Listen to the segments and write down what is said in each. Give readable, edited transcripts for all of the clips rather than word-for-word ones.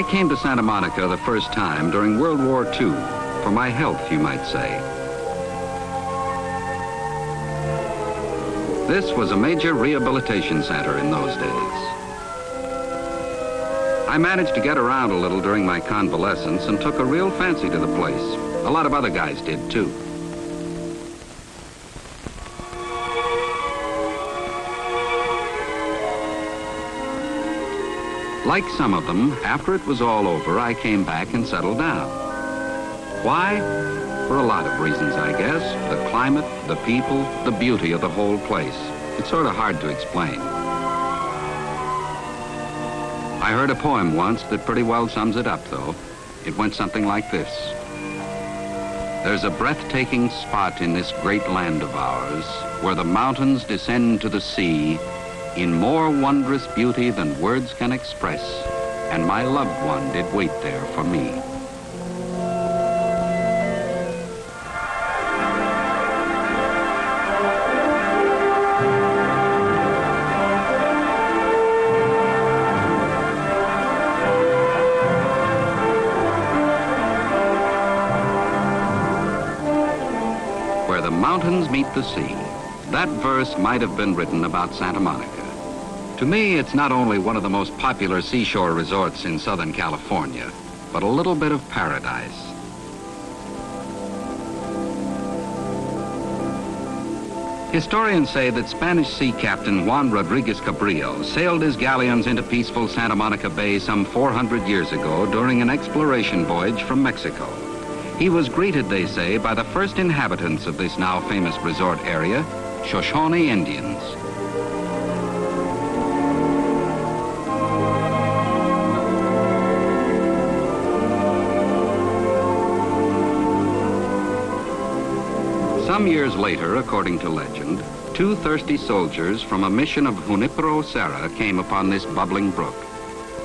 I came to Santa Monica the first time during World War II, for my health, you might say. This was a major rehabilitation center in those days. I managed to get around a little during my convalescence and took a real fancy to the place. A lot of other guys did, too. Like some of them, after it was all over, I came back and settled down. Why? For a lot of reasons, I guess. The climate, the people, the beauty of the whole place. It's sort of hard to explain. I heard a poem once that pretty well sums it up, though. It went something like this. There's a breathtaking spot in this great land of ours where the mountains descend to the sea in more wondrous beauty than words can express, and my loved one did wait there for me. Where the mountains meet the sea. That verse might have been written about Santa Monica. To me, it's not only one of the most popular seashore resorts in Southern California, but a little bit of paradise. Historians say that Spanish sea captain Juan Rodriguez Cabrillo sailed his galleons into peaceful Santa Monica Bay some 400 years ago during an exploration voyage from Mexico. He was greeted, they say, by the first inhabitants of this now famous resort area, Shoshone Indians. Some years later, according to legend, two thirsty soldiers from a mission of Junipero Serra came upon this bubbling brook.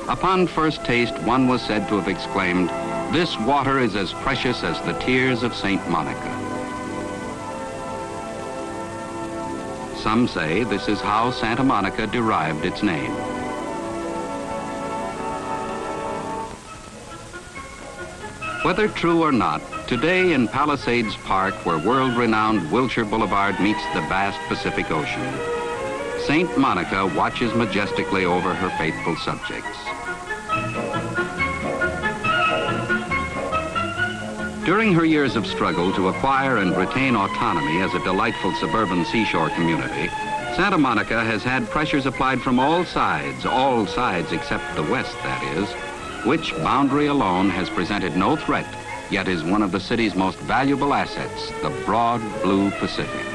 Upon first taste, one was said to have exclaimed, "This water is as precious as the tears of Saint Monica." Some say this is how Santa Monica derived its name. Whether true or not, today in Palisades Park, where world-renowned Wilshire Boulevard meets the vast Pacific Ocean, Saint Monica watches majestically over her faithful subjects. During her years of struggle to acquire and retain autonomy as a delightful suburban seashore community, Santa Monica has had pressures applied from all sides except the west, that is, which boundary alone has presented no threat, yet is one of the city's most valuable assets, the broad blue Pacific.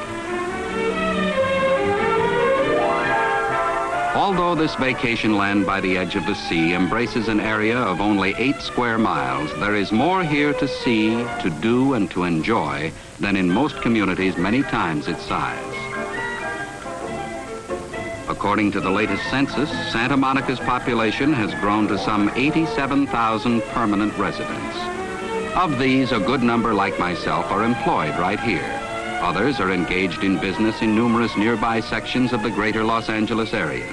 Although this vacation land by the edge of the sea embraces an area of only 8 square miles, there is more here to see, to do, and to enjoy than in most communities many times its size. According to the latest census, Santa Monica's population has grown to some 87,000 permanent residents. Of these, a good number, like myself, are employed right here. Others are engaged in business in numerous nearby sections of the greater Los Angeles area.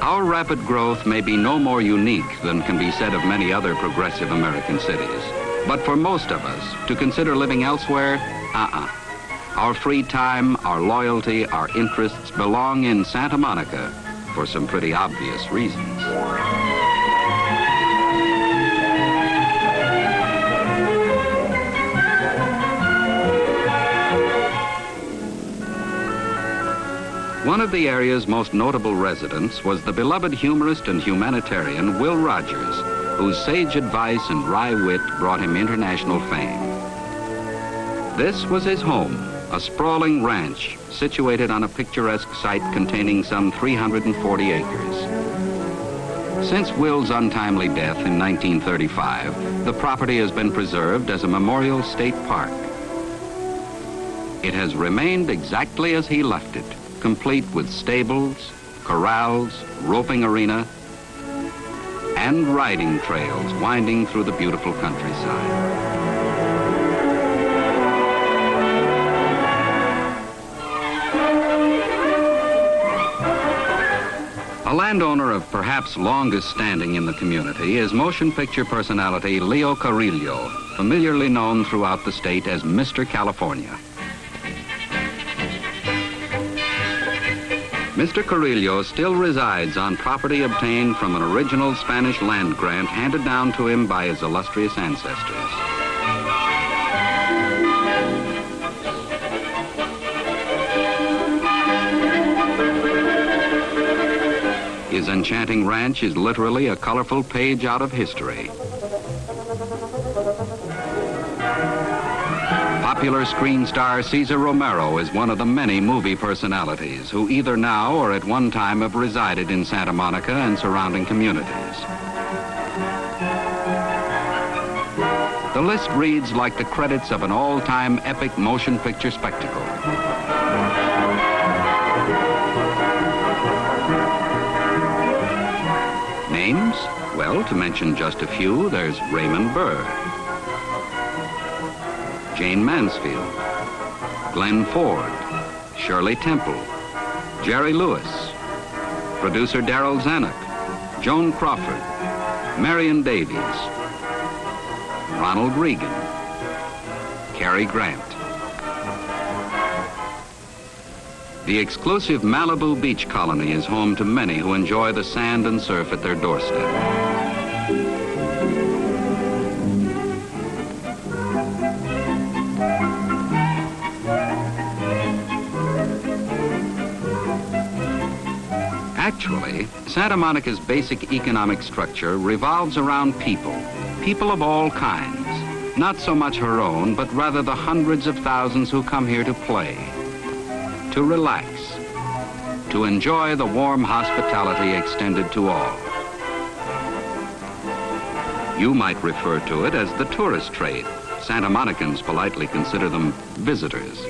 Our rapid growth may be no more unique than can be said of many other progressive American cities. But for most of us, to consider living elsewhere, Our free time, our loyalty, our interests belong in Santa Monica for some pretty obvious reasons. One of the area's most notable residents was the beloved humorist and humanitarian Will Rogers, whose sage advice and wry wit brought him international fame. This was his home, a sprawling ranch situated on a picturesque site containing some 340 acres. Since Will's untimely death in 1935, the property has been preserved as a memorial state park. It has remained exactly as he left it, complete with stables, corrals, roping arena, and riding trails winding through the beautiful countryside. A landowner of perhaps longest standing in the community is motion picture personality Leo Carrillo, familiarly known throughout the state as Mr. California. Mr. Carrillo still resides on property obtained from an original Spanish land grant handed down to him by his illustrious ancestors. His enchanting ranch is literally a colorful page out of history. Popular screen star Cesar Romero is one of the many movie personalities who either now or at one time have resided in Santa Monica and surrounding communities. The list reads like the credits of an all-time epic motion picture spectacle. Names? Well, to mention just a few, there's Raymond Burr, Jane Mansfield, Glenn Ford, Shirley Temple, Jerry Lewis, producer Darrell Zanuck, Joan Crawford, Marion Davies, Ronald Reagan, Cary Grant. The exclusive Malibu beach colony is home to many who enjoy the sand and surf at their doorstep. Actually, Santa Monica's basic economic structure revolves around people of all kinds. Not so much her own, but rather the hundreds of thousands who come here to play, to relax, to enjoy the warm hospitality extended to all. You might refer to it as the tourist trade. Santa Monicans politely consider them visitors.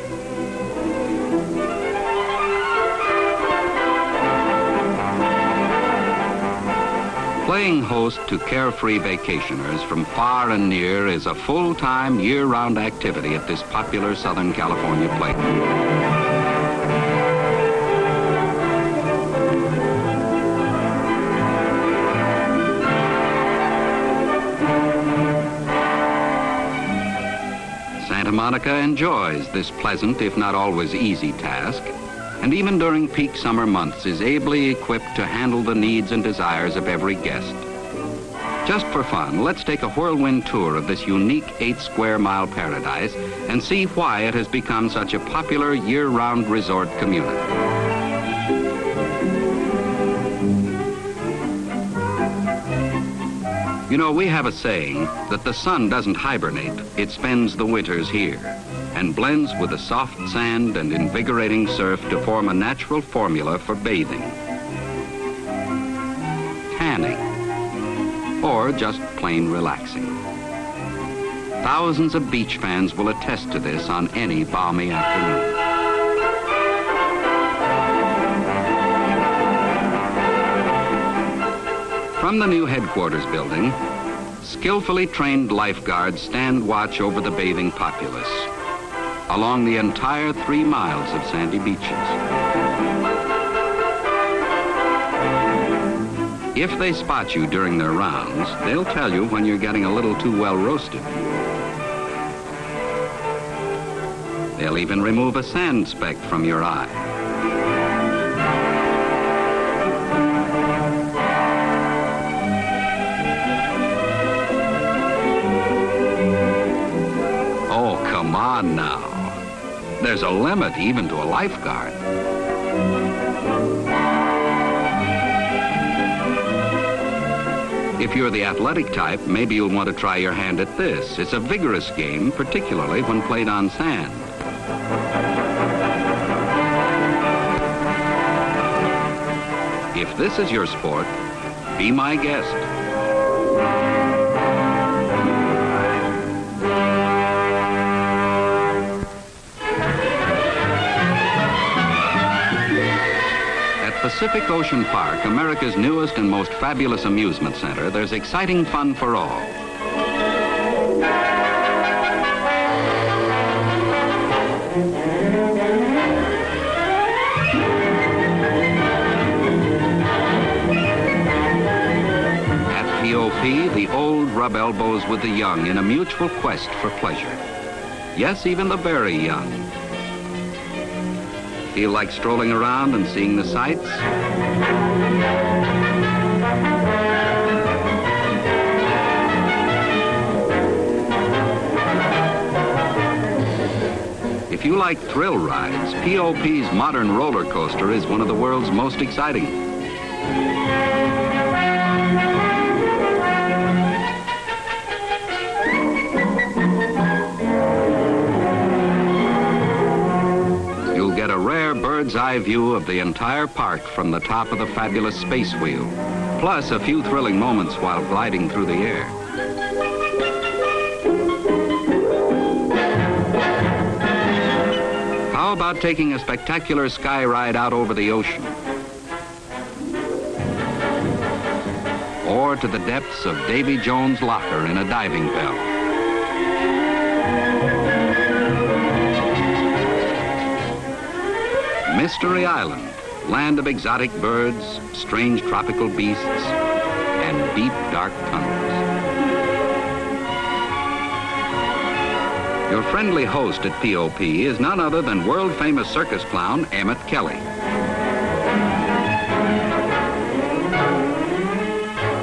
Playing host to carefree vacationers from far and near is a full-time, year-round activity at this popular Southern California playground. Santa Monica enjoys this pleasant, if not always easy, task, and even during peak summer months is ably equipped to handle the needs and desires of every guest. Just for fun, let's take a whirlwind tour of this unique 8-square-mile paradise and see why it has become such a popular year-round resort community. You know, we have a saying that the sun doesn't hibernate, it spends the winters here, and blends with the soft sand and invigorating surf to form a natural formula for bathing, tanning, or just plain relaxing. Thousands of beach fans will attest to this on any balmy afternoon. From the new headquarters building, skillfully trained lifeguards stand watch over the bathing populace along the entire 3 miles of sandy beaches. If they spot you during their rounds, they'll tell you when you're getting a little too well roasted. They'll even remove a sand speck from your eye. Oh, come on now. There's a limit even to a lifeguard. If you're the athletic type, maybe you'll want to try your hand at this. It's a vigorous game, particularly when played on sand. If this is your sport, be my guest. Pacific Ocean Park, America's newest and most fabulous amusement center, there's exciting fun for all. POP, the old rub elbows with the young in a mutual quest for pleasure. Yes, even the very young. Feel like strolling around and seeing the sights? If you like thrill rides, POP's modern roller coaster is one of the world's most exciting. You'll get a rare bird's eye view of the entire park from the top of the fabulous space wheel, plus a few thrilling moments while gliding through the air. How about taking a spectacular sky ride out over the ocean? Or to the depths of Davy Jones' locker in a diving bell? Mystery Island, land of exotic birds, strange tropical beasts, and deep, dark tunnels. Your friendly host at POP is none other than world-famous circus clown Emmett Kelly.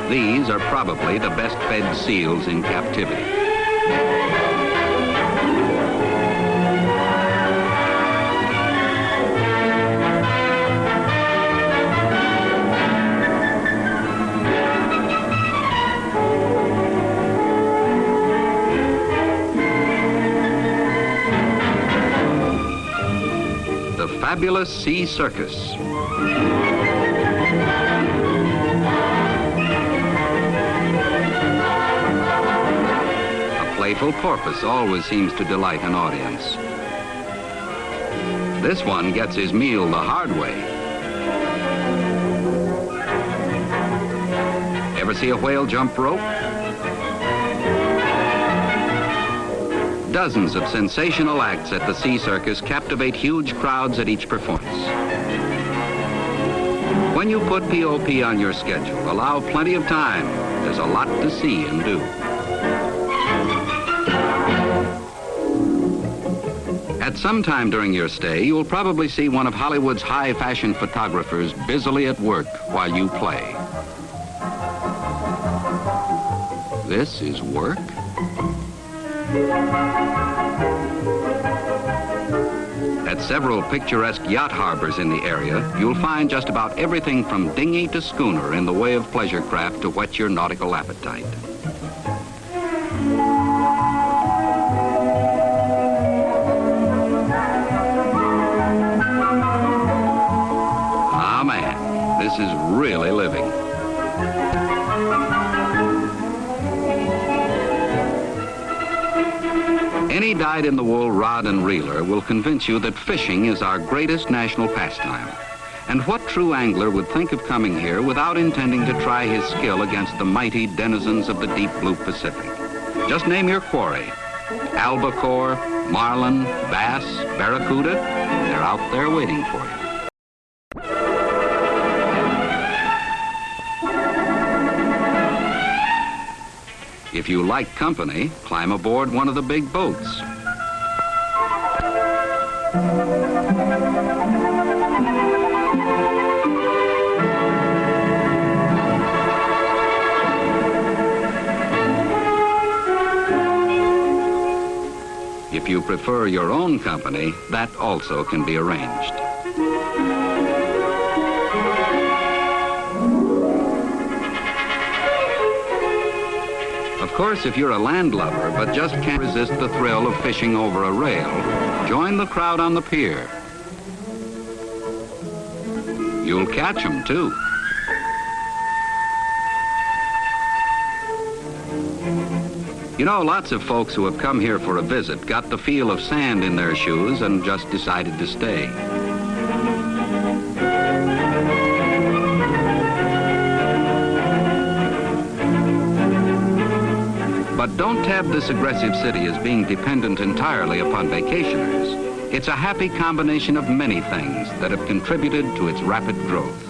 These are probably the best-fed seals in captivity. Fabulous Sea Circus. A playful porpoise always seems to delight an audience. This one gets his meal the hard way. Ever see a whale jump rope? Dozens of sensational acts at the Sea Circus captivate huge crowds at each performance. When you put POP on your schedule, allow plenty of time. There's a lot to see and do. At some time during your stay, you'll probably see one of Hollywood's high-fashion photographers busily at work while you play. This is work? At several picturesque yacht harbors in the area, you'll find just about everything from dinghy to schooner in the way of pleasure craft to whet your nautical appetite. Ah, man, this is really living. Any dyed-in-the-wool rod and reeler will convince you that fishing is our greatest national pastime. And what true angler would think of coming here without intending to try his skill against the mighty denizens of the deep blue Pacific? Just name your quarry. Albacore, marlin, bass, barracuda, they're out there waiting for you. If you like company, climb aboard one of the big boats. If you prefer your own company, that also can be arranged. Of course, if you're a landlubber but just can't resist the thrill of fishing over a rail, join the crowd on the pier. You'll catch 'em, too. You know, lots of folks who have come here for a visit got the feel of sand in their shoes and just decided to stay. But don't tab this aggressive city as being dependent entirely upon vacationers. It's a happy combination of many things that have contributed to its rapid growth.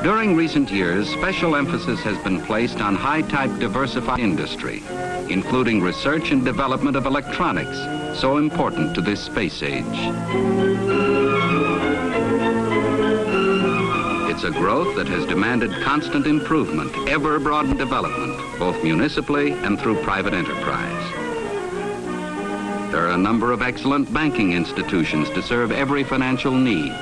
During recent years, special emphasis has been placed on high-type diversified industry, including research and development of electronics, so important to this space age. It's a growth that has demanded constant improvement, ever-broadened development, both municipally and through private enterprise. There are a number of excellent banking institutions to serve every financial need.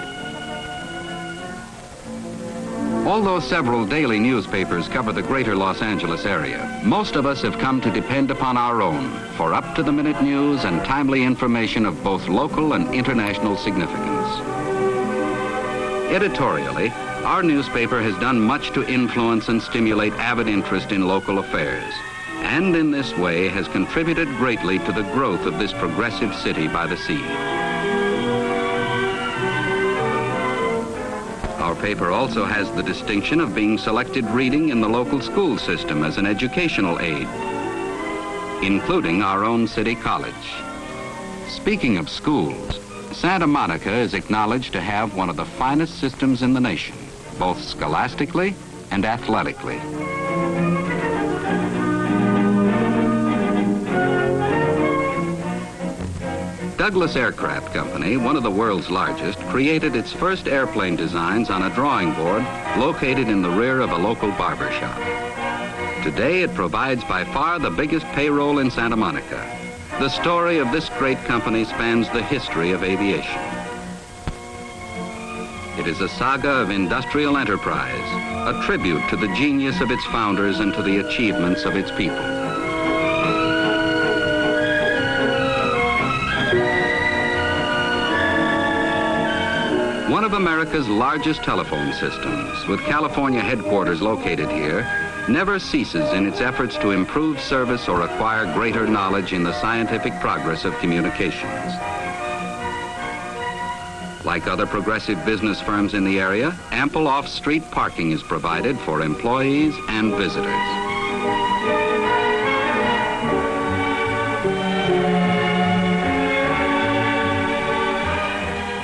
Although several daily newspapers cover the greater Los Angeles area, most of us have come to depend upon our own for up-to-the-minute news and timely information of both local and international significance. Editorially, our newspaper has done much to influence and stimulate avid interest in local affairs, and in this way has contributed greatly to the growth of this progressive city by the sea. Our paper also has the distinction of being selected reading in the local school system as an educational aid, including our own city college. Speaking of schools, Santa Monica is acknowledged to have one of the finest systems in the nation, both scholastically and athletically. Douglas Aircraft Company, one of the world's largest, created its first airplane designs on a drawing board located in the rear of a local barber shop. Today, it provides by far the biggest payroll in Santa Monica. The story of this great company spans the history of aviation. It is a saga of industrial enterprise, a tribute to the genius of its founders and to the achievements of its people. One of America's largest telephone systems, with California headquarters located here, never ceases in its efforts to improve service or acquire greater knowledge in the scientific progress of communications. Like other progressive business firms in the area, ample off-street parking is provided for employees and visitors.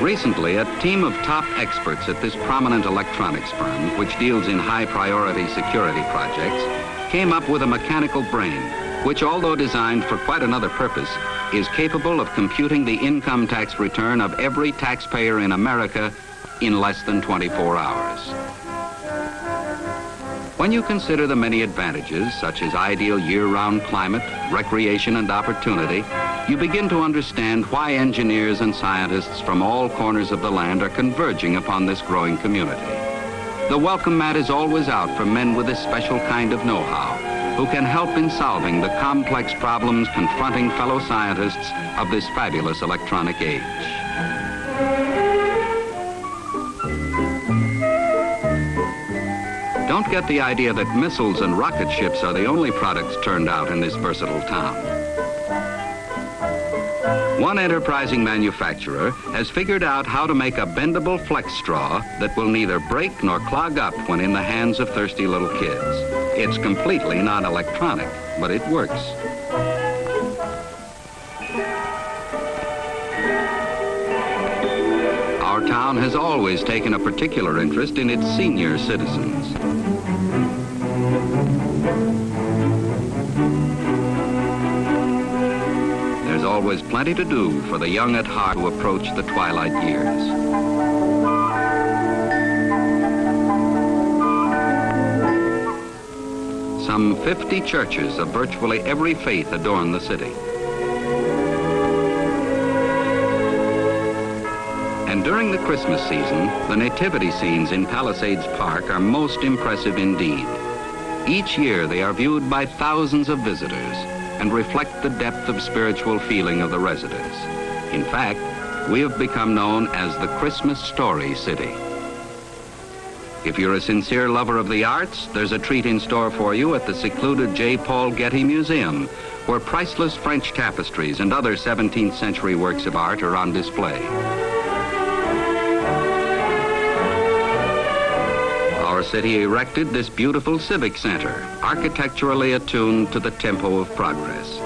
Recently, a team of top experts at this prominent electronics firm, which deals in high-priority security projects, came up with a mechanical brain, which, although designed for quite another purpose, is capable of computing the income tax return of every taxpayer in America in less than 24 hours. When you consider the many advantages, such as ideal year-round climate, recreation, and opportunity, you begin to understand why engineers and scientists from all corners of the land are converging upon this growing community. The welcome mat is always out for men with this special kind of know-how, who can help in solving the complex problems confronting fellow scientists of this fabulous electronic age. Don't get the idea that missiles and rocket ships are the only products turned out in this versatile town. One enterprising manufacturer has figured out how to make a bendable flex straw that will neither break nor clog up when in the hands of thirsty little kids. It's completely non-electronic, but it works. Our town has always taken a particular interest in its senior citizens. There's always plenty to do for the young at heart who approach the twilight years. Some 50 churches of virtually every faith adorn the city. And during the Christmas season, the nativity scenes in Palisades Park are most impressive indeed. Each year they are viewed by thousands of visitors and reflect the depth of spiritual feeling of the residents. In fact, we have become known as the Christmas Story City. If you're a sincere lover of the arts, there's a treat in store for you at the secluded J. Paul Getty Museum, where priceless French tapestries and other 17th century works of art are on display. Our city erected this beautiful civic center, architecturally attuned to the tempo of progress.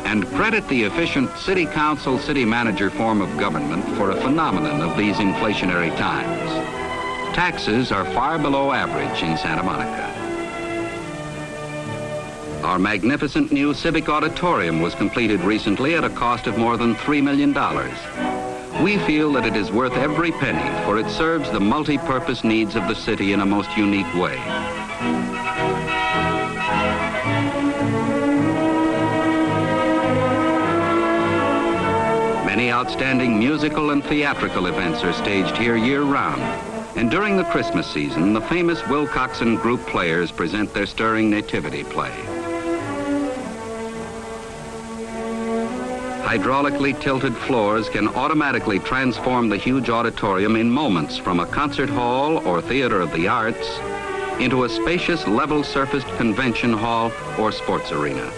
And credit the efficient city council, city manager form of government for a phenomenon of these inflationary times. Taxes are far below average in Santa Monica. Our magnificent new Civic Auditorium was completed recently at a cost of more than $3 million. We feel that it is worth every penny, for it serves the multi-purpose needs of the city in a most unique way. Many outstanding musical and theatrical events are staged here year-round. And during the Christmas season, the famous Wilcoxon Group players present their stirring nativity play. Hydraulically tilted floors can automatically transform the huge auditorium in moments from a concert hall or theater of the arts into a spacious level-surfaced convention hall or sports arena.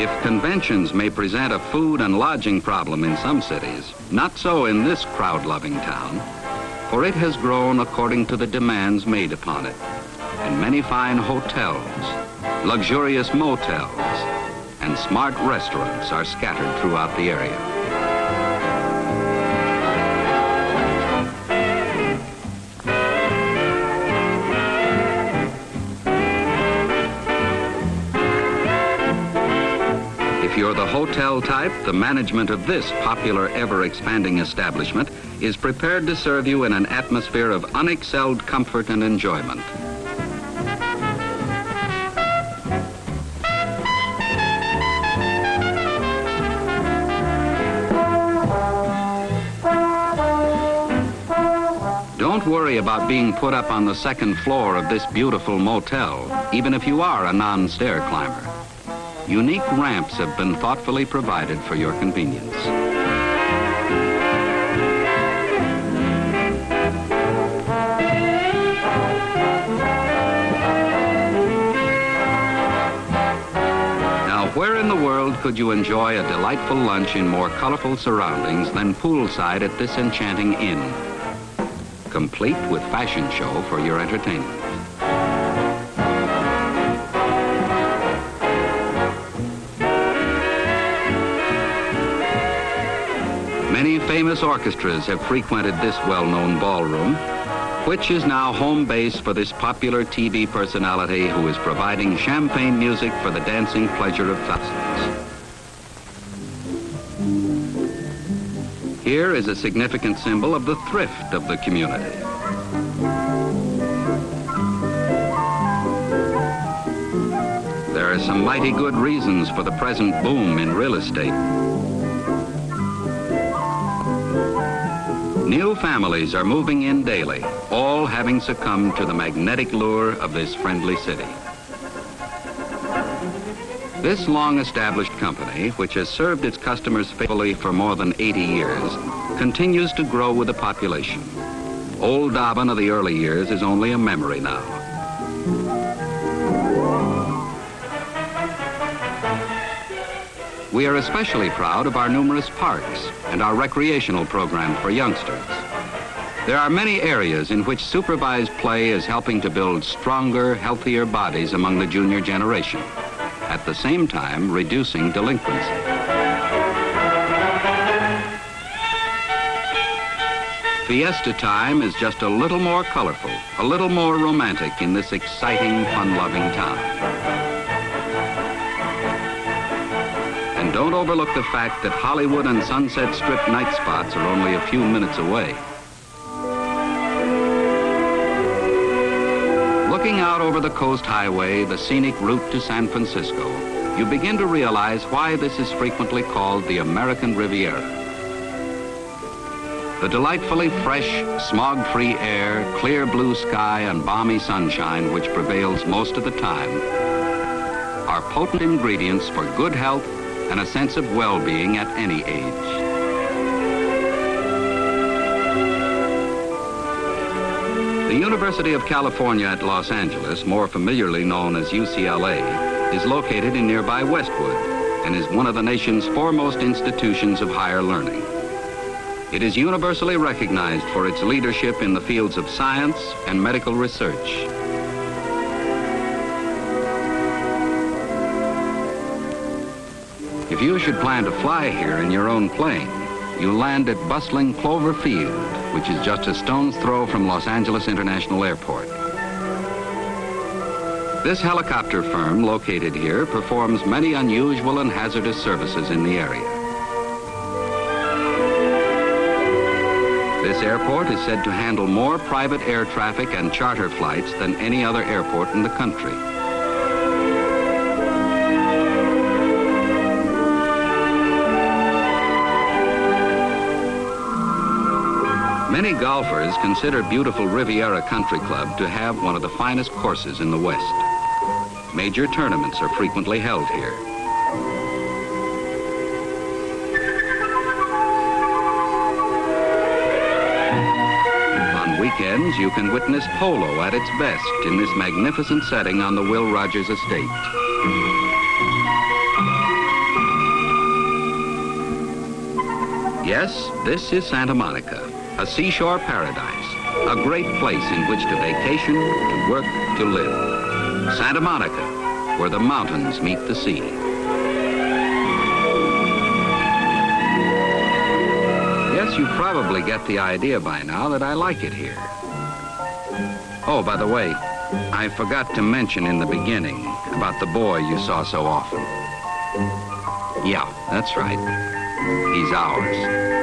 If conventions may present a food and lodging problem in some cities, not so in this crowd-loving town, for it has grown according to the demands made upon it, and many fine hotels, luxurious motels, and smart restaurants are scattered throughout the area. If you're the hotel type, the management of this popular, ever-expanding establishment is prepared to serve you in an atmosphere of unexcelled comfort and enjoyment. Don't worry about being put up on the second floor of this beautiful motel, even if you are a non-stair climber. Unique ramps have been thoughtfully provided for your convenience. Now, where in the world could you enjoy a delightful lunch in more colorful surroundings than poolside at this enchanting inn, complete with fashion show for your entertainment? Many famous orchestras have frequented this well-known ballroom, which is now home base for this popular TV personality who is providing champagne music for the dancing pleasure of thousands. Here is a significant symbol of the thrift of the community. There are some mighty good reasons for the present boom in real estate. New families are moving in daily, all having succumbed to the magnetic lure of this friendly city. This long-established company, which has served its customers faithfully for more than 80 years, continues to grow with the population. Old Dobbin of the early years is only a memory now. We are especially proud of our numerous parks and our recreational program for youngsters. There are many areas in which supervised play is helping to build stronger, healthier bodies among the junior generation, at the same time reducing delinquency. Fiesta time is just a little more colorful, a little more romantic in this exciting, fun-loving town. And don't overlook the fact that Hollywood and Sunset Strip night spots are only a few minutes away. Looking out over the Coast Highway, the scenic route to San Francisco, you begin to realize why this is frequently called the American Riviera. The delightfully fresh, smog-free air, clear blue sky, and balmy sunshine which prevails most of the time are potent ingredients for good health and a sense of well-being at any age. The University of California at Los Angeles, more familiarly known as UCLA, is located in nearby Westwood and is one of the nation's foremost institutions of higher learning. It is universally recognized for its leadership in the fields of science and medical research. If you should plan to fly here in your own plane, you land at bustling Clover Field, which is just a stone's throw from Los Angeles International Airport. This helicopter firm located here performs many unusual and hazardous services in the area. This airport is said to handle more private air traffic and charter flights than any other airport in the country. Many golfers consider beautiful Riviera Country Club to have one of the finest courses in the West. Major tournaments are frequently held here. On weekends, you can witness polo at its best in this magnificent setting on the Will Rogers estate. Yes, this is Santa Monica, a seashore paradise, a great place in which to vacation, to work, to live. Santa Monica, where the mountains meet the sea. Yes, you probably get the idea by now that I like it here. Oh, by the way, I forgot to mention in the beginning about the boy you saw so often. Yeah, that's right. He's ours.